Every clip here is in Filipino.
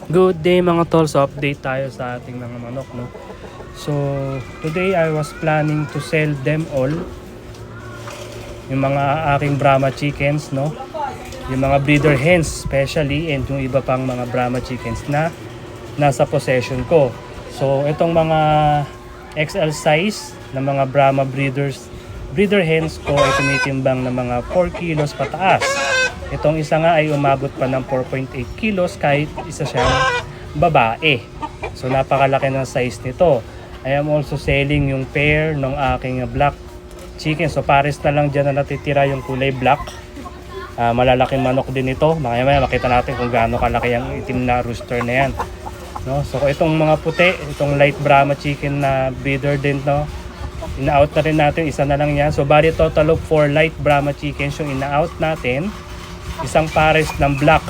Good day mga tol, so update tayo sa ating mga manok, no? So today I was planning to sell them all, yung mga aking Brahma chickens, no? Yung mga breeder hens especially, and yung iba pang mga Brahma chickens na nasa possession ko. So itong mga XL size na mga Brahma breeder hens ko ay tumitimbang na mga 4 kilos pataas. Itong isa nga ay umabot pa ng 4.8 kilos kahit isa siyang babae. So napakalaki ng size nito. I am also selling yung pair ng aking black chicken. So pares na lang dyan na natitira yung kulay black. Malalaking manok din ito. Maya makita natin kung gaano kalaki yung itim na rooster na yan. No? So itong mga puti, itong light Brahma chicken na breeder din, no? Ina-out na rin natin, isa na lang yan. So bali total of 4 light Brahma chickens yung ina-out natin. Isang pares ng black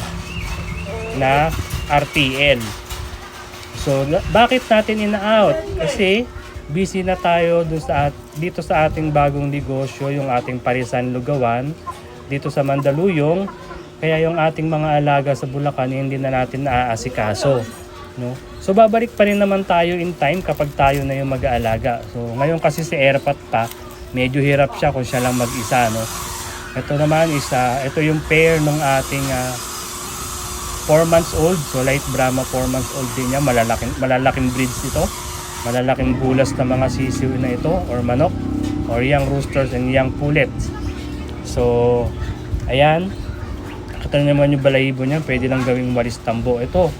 na RTL. So bakit natin ina-out? Kasi busy na tayo dito sa ating bagong negosyo, yung ating Parisan Lugawan dito sa Mandaluyong. Kaya yung ating mga alaga sa Bulacan hindi na natin naaasikaso, no? So babalik pa rin naman tayo in time kapag tayo na yung mag-aalaga. So ngayon kasi si Airpat pa, medyo hirap siya kung siya lang mag-isa, no? Ito naman is ito yung pair ng ating 4 months old. So light Brahma 4 months old din niya. Malalaking breeds ito. Malalaking bulas na mga sisiw na ito or manok or young roosters and young pullets. So ayan. Nakita naman yung balahibo niya. Pwede lang gawing walis tambo. Ito.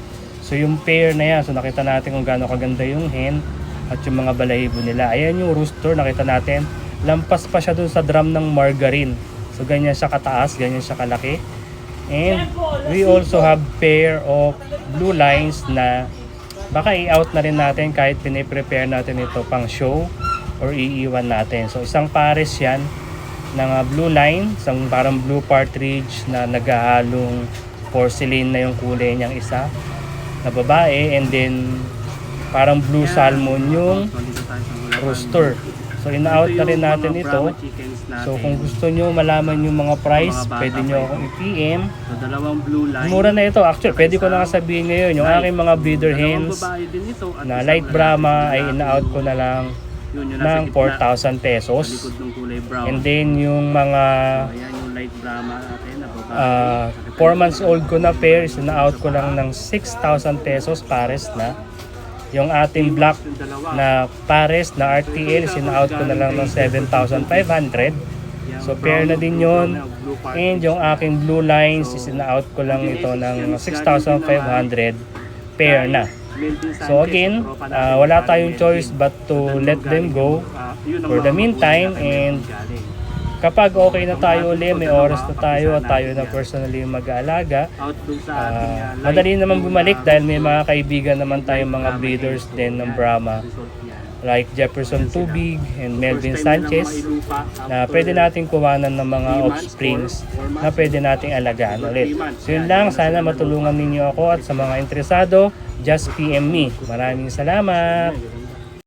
So yung pair na yan. So nakita natin kung gaano kaganda yung hen at yung mga balahibo nila. Ayan yung rooster. Nakita natin. Lampas pa siya dun sa drum ng margarine. So ganyan siya kataas, ganyan siya kalaki. And we also have pair of blue lines na baka i-out na rin natin kahit piniprepare natin ito pang show or iiwan natin. So isang pares yan ng blue line, isang parang blue partridge na naghahalong porcelain na yung kulay niyang isa na babae, and then parang blue salmon yung rooster. So ina-out na rin natin ito. So kung gusto nyo malaman yung mga price, pwede nyo akong i-PM. So dalawang blue line. Mura na ito. Actually, pwede ko na sabihin ngayon, yung aking mga breeder hens na light Brahma ay ina-out ko na lang ng 4,000 pesos. And then yung mga 4 months old ko na pair, ina-out ko lang ng 6,000 pesos pares na. Yung ating black na pares na RTL, sina-out ko na lang ng 7,500. So pair na din yun. And yung aking blue lines, sina-out ko lang ito ng 6,500 pair na. So again, wala tayong choice but to let them go for the meantime. And kapag okay na tayo ulit, may oras na tayo at tayo na personally mag-aalaga, madali naman bumalik dahil may mga kaibigan naman tayong mga breeders din ng Brahma like Jefferson Tubig and Melvin Sanchez na pwede natin kuwanan ng mga offsprings na pwede nating alagaan ulit. So yun lang, sana matulungan ninyo ako at sa mga interesado, just PM me. Maraming salamat!